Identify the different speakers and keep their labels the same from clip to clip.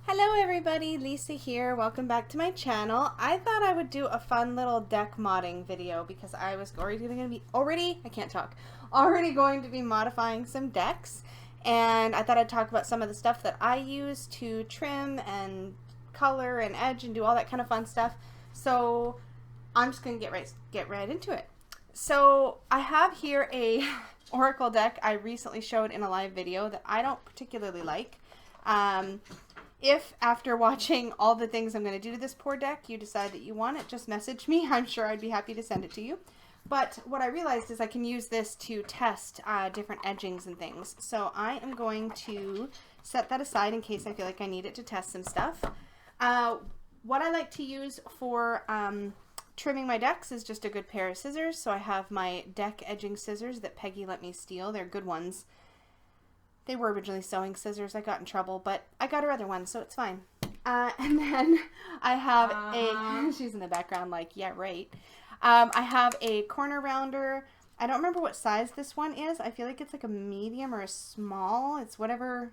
Speaker 1: Hello everybody, Lisa here. Welcome back to my channel. I thought I would do a fun little deck modding video because I was already going to be modifying some decks, and I thought I'd talk about some of the stuff that I use to trim and color and edge and do all that kind of fun stuff. So I'm just gonna get right into it. So I have here a Oracle deck I recently showed in a live video that I don't particularly like. If after watching all the things I'm going to do to this poor deck, you decide that you want it, just message me. I'm sure I'd be happy to send it to you. But what I realized is I can use this to test different edgings and things. So I am going to set that aside in case I feel like I need it to test some stuff. What I like to use for trimming my decks is just a good pair of scissors. So I have my deck edging scissors that Peggy let me steal. They're good ones. They were originally sewing scissors. I got in trouble, but I got her other ones, so it's fine. And then I have she's in the background like, yeah, right. I have a corner rounder. I don't remember what size this one is. I feel like it's like a medium or a small. It's whatever,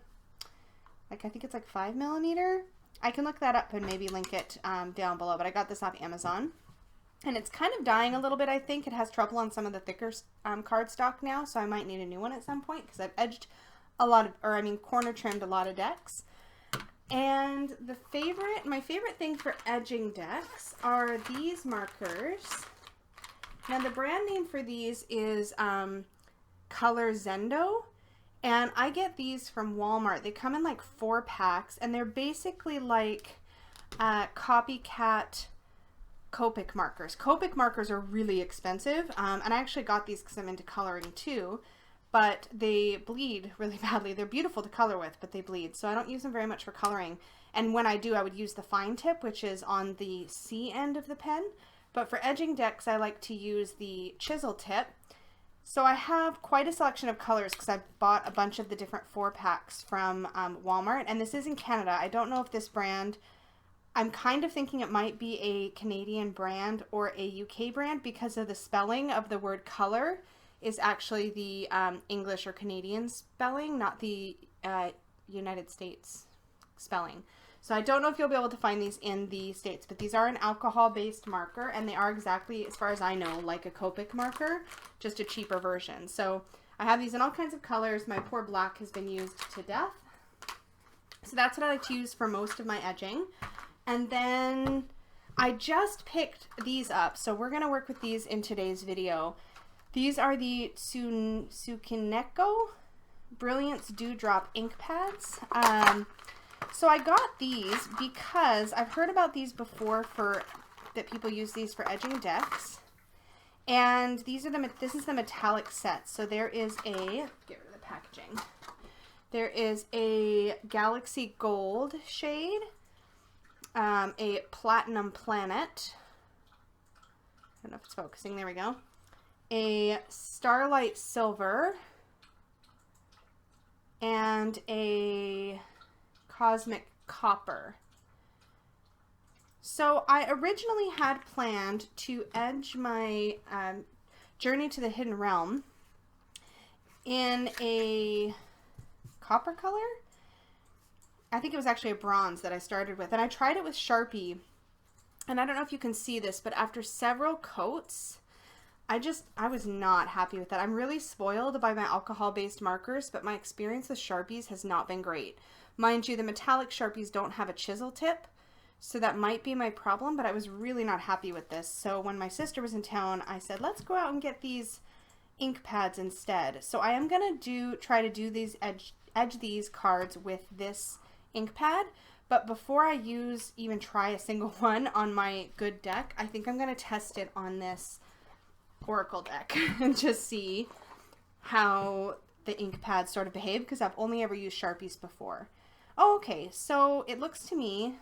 Speaker 1: like I think it's like 5mm. I can look that up and maybe link it down below, but I got this off Amazon. And it's kind of dying a little bit, I think. It has trouble on some of the thicker cardstock now, so I might need a new one at some point because I've edged a lot of, corner trimmed a lot of decks. And my favorite thing for edging decks are these markers. Now the brand name for these is Color Zendo, and I get these from Walmart. They come in like 4 packs, and they're basically like copycat Copic markers. Copic markers are really expensive, and I actually got these because I'm into coloring too. But they bleed really badly. They're beautiful to color with, but they bleed. So I don't use them very much for coloring. And when I do, I would use the fine tip, which is on the C end of the pen. But for edging decks, I like to use the chisel tip. So I have quite a selection of colors because I bought a bunch of the different 4 packs from Walmart. And this is in Canada. I don't know if this brand, I'm kind of thinking it might be a Canadian brand or a UK brand because of the spelling of the word color is actually the English or Canadian spelling, not the United States spelling. So I don't know if you'll be able to find these in the States, but these are an alcohol-based marker, and they are exactly, as far as I know, like a Copic marker, just a cheaper version. So I have these in all kinds of colors. My poor black has been used to death. So that's what I like to use for most of my edging. And then I just picked these up, so we're going to work with these in today's video. These are the Tsukineko Brilliance Dewdrop ink pads. So I got these because I've heard about these before that people use these for edging decks. And this is the metallic set. So there is get rid of the packaging. There is a Galaxy Gold shade, a Platinum Planet. I don't know if it's focusing. There we go. A Starlight Silver, and a Cosmic Copper. So I originally had planned to edge my Journey to the Hidden Realm in a copper color. I think it was actually a bronze that I started with, and I tried it with Sharpie, and I don't know if you can see this, but after several coats, I was not happy with that. I'm really spoiled by my alcohol-based markers, but my experience with Sharpies has not been great. Mind you, the metallic Sharpies don't have a chisel tip, so that might be my problem, but I was really not happy with this. So when my sister was in town, I said, let's go out and get these ink pads instead. So I am going to try to do these edge these cards with this ink pad, but before I even try a single one on my good deck, I think I'm going to test it on this Oracle deck and just see how the ink pads sort of behave, because I've only ever used Sharpies before. Oh, okay, so it looks to me,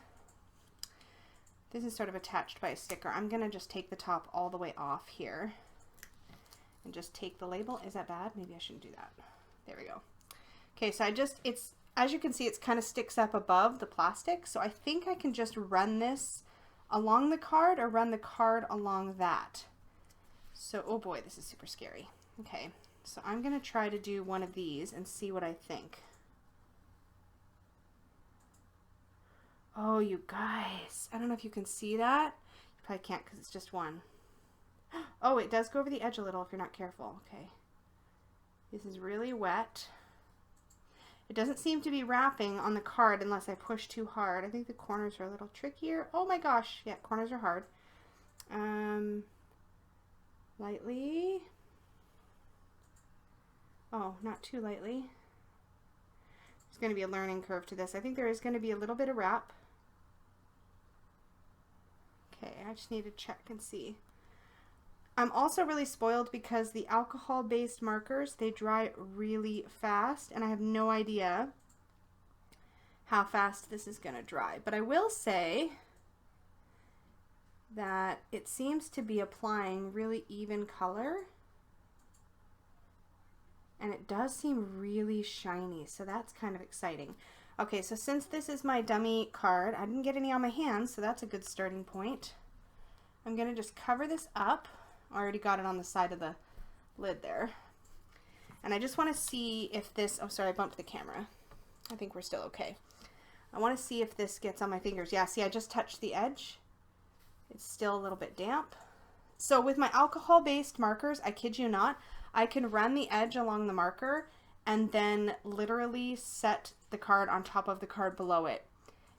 Speaker 1: this is sort of attached by a sticker. I'm going to just take the top all the way off here and just take the label. Is that bad? Maybe I shouldn't do that. There we go. Okay, so as you can see, it's kind of sticks up above the plastic, so I think I can just run this along the card or run the card along that. So, oh boy, this is super scary. Okay, so I'm going to try to do one of these and see what I think. Oh, you guys, I don't know if you can see that. You probably can't because it's just one. Oh, it does go over the edge a little if you're not careful. Okay. This is really wet. It doesn't seem to be wrapping on the card unless I push too hard. I think the corners are a little trickier. Oh my gosh. Yeah, corners are hard. Lightly. Oh, not too lightly. There's going to be a learning curve to this. I think there is going to be a little bit of wrap. Okay, I just need to check and see. I'm also really spoiled because the alcohol-based markers, they dry really fast, and I have no idea how fast this is going to dry. But I will say that it seems to be applying really even color, and it does seem really shiny, so that's kind of exciting. Okay, so since this is my dummy card, I didn't get any on my hands, so that's a good starting point. I'm going to just cover this up. I already got it on the side of the lid there. And I just want to see if this, oh sorry, I bumped the camera. I think we're still okay. I want to see if this gets on my fingers. Yeah, see, I just touched the edge. It's still a little bit damp. So with my alcohol-based markers, I kid you not, I can run the edge along the marker and then literally set the card on top of the card below it.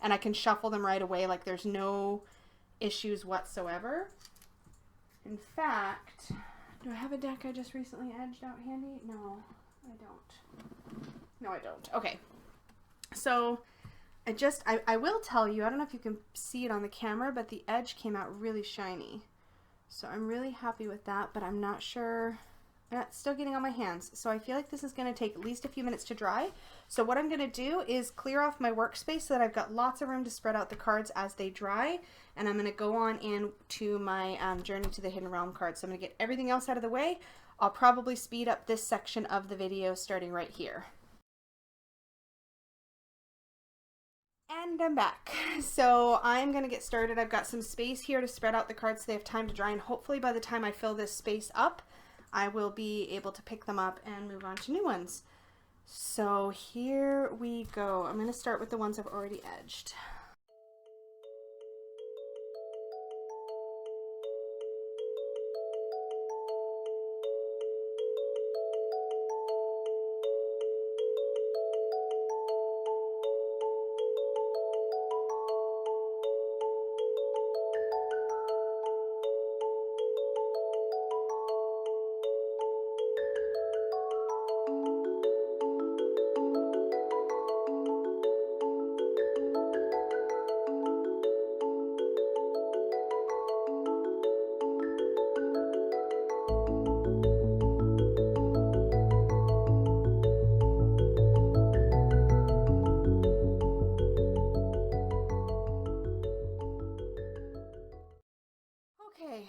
Speaker 1: And I can shuffle them right away, like there's no issues whatsoever. In fact, do I have a deck I just recently edged out handy? No, I don't. No, I don't. Okay. So I will tell you, I don't know if you can see it on the camera, but the edge came out really shiny. So I'm really happy with that, but I'm not sure. It's still getting on my hands. So I feel like this is going to take at least a few minutes to dry. So what I'm going to do is clear off my workspace so that I've got lots of room to spread out the cards as they dry. And I'm going to go on into my Journey to the Hidden Realm card. So I'm going to get everything else out of the way. I'll probably speed up this section of the video starting right here. And I'm back. So I'm going to get started. I've got some space here to spread out the cards so they have time to dry. And hopefully by the time I fill this space up, I will be able to pick them up and move on to new ones. So here we go. I'm going to start with the ones I've already edged.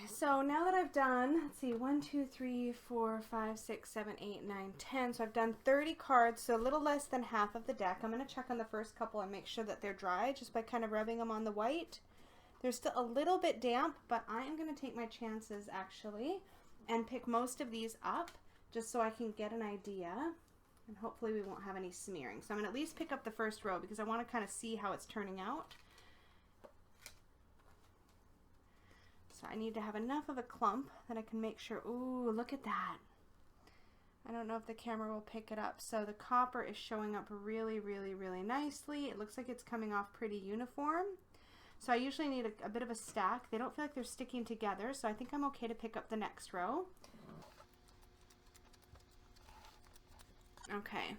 Speaker 1: So now that I've done, let's see, 1, 2, 3, 4, 5, 6, 7, 8, 9, 10. So I've done 30 cards, so a little less than half of the deck. I'm going to check on the first couple and make sure that they're dry just by kind of rubbing them on the white. They're still a little bit damp, but I am going to take my chances actually and pick most of these up just so I can get an idea. And hopefully we won't have any smearing. So I'm going to at least pick up the first row because I want to kind of see how it's turning out. So I need to have enough of a clump that I can make sure, ooh, look at that. I don't know if the camera will pick it up. So the copper is showing up really, really, really nicely. It looks like it's coming off pretty uniform. So I usually need a bit of a stack. They don't feel like they're sticking together, so I think I'm okay to pick up the next row. Okay.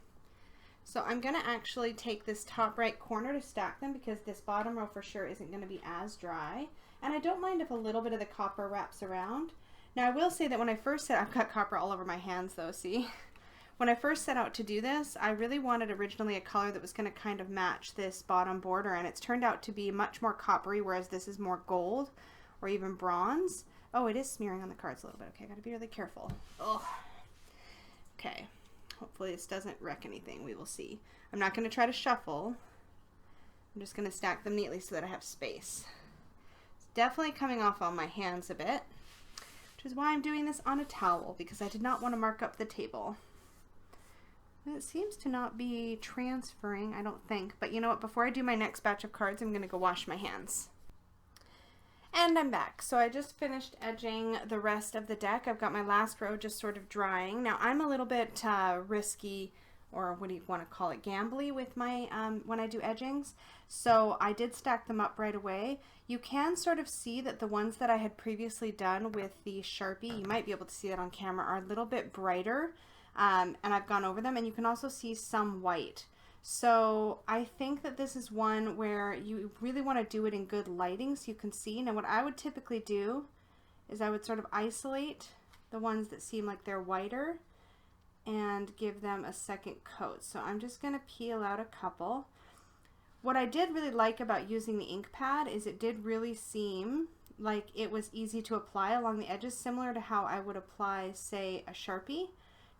Speaker 1: So I'm going to actually take this top right corner to stack them because this bottom row for sure isn't going to be as dry. And I don't mind if a little bit of the copper wraps around. Now I will say that when I first set, I've got copper all over my hands though, see? When I first set out to do this, I really wanted originally a color that was going to kind of match this bottom border, and it's turned out to be much more coppery, whereas this is more gold or even bronze. Oh, it is smearing on the cards a little bit. Okay, I gotta be really careful. Ugh. Okay. Hopefully this doesn't wreck anything. We will see. I'm not going to try to shuffle. I'm just going to stack them neatly so that I have space. It's definitely coming off on my hands a bit, which is why I'm doing this on a towel, because I did not want to mark up the table. It seems to not be transferring, I don't think. But you know what, before I do my next batch of cards, I'm going to go wash my hands. And I'm back. So I just finished edging the rest of the deck. I've got my last row just sort of drying. Now I'm a little bit risky, or what do you want to call it, gambly with my, when I do edgings. So I did stack them up right away. You can sort of see that the ones that I had previously done with the Sharpie, you might be able to see that on camera, are a little bit brighter. And I've gone over them, and you can also see some white. So I think that this is one where you really want to do it in good lighting so you can see. Now what I would typically do is I would sort of isolate the ones that seem like they're whiter and give them a second coat. So I'm just going to peel out a couple. What I did really like about using the ink pad is it did really seem like it was easy to apply along the edges, similar to how I would apply, say, a Sharpie.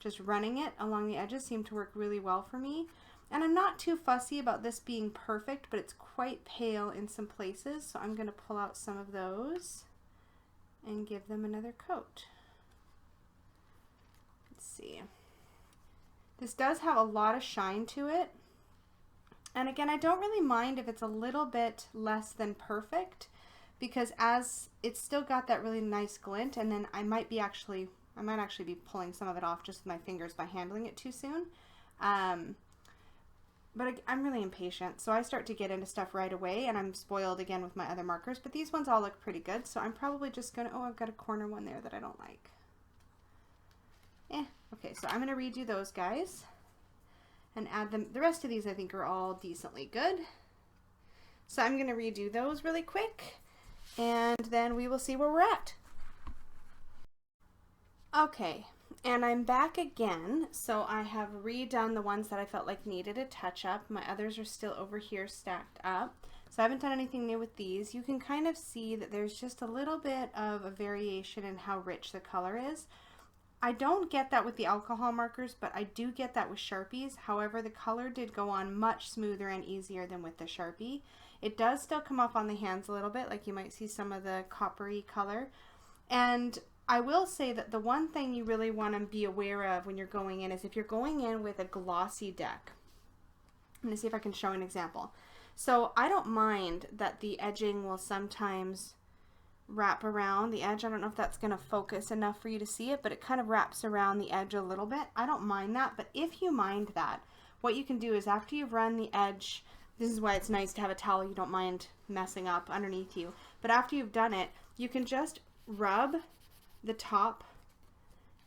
Speaker 1: Just running it along the edges seemed to work really well for me. And I'm not too fussy about this being perfect, but it's quite pale in some places, so I'm going to pull out some of those and give them another coat. Let's see. This does have a lot of shine to it. And again, I don't really mind if it's a little bit less than perfect, because as it's still got that really nice glint, and then I might actually be pulling some of it off just with my fingers by handling it too soon. But I'm really impatient, so I start to get into stuff right away, and I'm spoiled again with my other markers, but these ones all look pretty good, so I'm probably just going to, oh, I've got a corner one there that I don't like. Okay, so I'm going to redo those guys and add them. The rest of these I think are all decently good. So I'm going to redo those really quick, and then we will see where we're at. Okay. And I'm back again, so I have redone the ones that I felt like needed a touch up. My others are still over here stacked up. So I haven't done anything new with these. You can kind of see that there's just a little bit of a variation in how rich the color is. I don't get that with the alcohol markers, but I do get that with Sharpies. However, the color did go on much smoother and easier than with the Sharpie. It does still come up on the hands a little bit, like you might see some of the coppery color. And I will say that the one thing you really want to be aware of when you're going in is if you're going in with a glossy deck. I'm going to see if I can show an example. So I don't mind that the edging will sometimes wrap around the edge. I don't know if that's going to focus enough for you to see it, but it kind of wraps around the edge a little bit. I don't mind that, but if you mind that, what you can do is after you've run the edge, this is why it's nice to have a towel you don't mind messing up underneath you, but after you've done it, you can just rub the top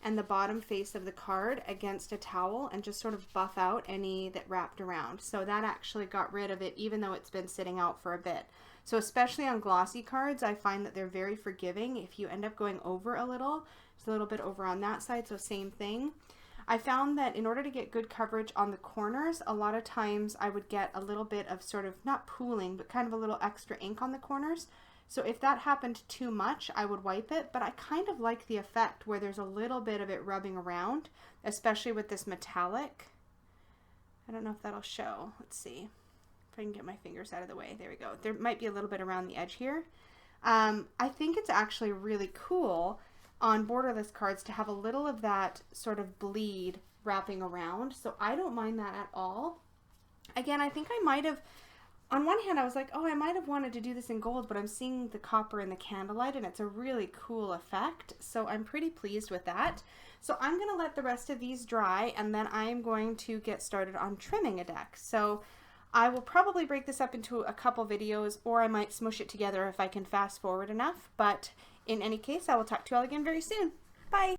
Speaker 1: and the bottom face of the card against a towel and just sort of buff out any that wrapped around. So that actually got rid of it even though it's been sitting out for a bit. So especially on glossy cards, I find that they're very forgiving. If you end up going over a little, it's a little bit over on that side, so same thing. I found that in order to get good coverage on the corners, a lot of times I would get a little bit of sort of, not pooling, but kind of a little extra ink on the corners. So if that happened too much, I would wipe it, but I kind of like the effect where there's a little bit of it rubbing around, especially with this metallic. I don't know if that'll show. Let's see if I can get my fingers out of the way. There we go. There might be a little bit around the edge here. I think it's actually really cool on borderless cards to have a little of that sort of bleed wrapping around, so I don't mind that at all. Again, I think I might have, on one hand, I was like, oh, I might have wanted to do this in gold, but I'm seeing the copper in the candlelight, and it's a really cool effect, so I'm pretty pleased with that. So I'm going to let the rest of these dry, and then I'm going to get started on trimming a deck. So I will probably break this up into a couple videos, or I might smush it together if I can fast forward enough, but in any case, I will talk to you all again very soon. Bye!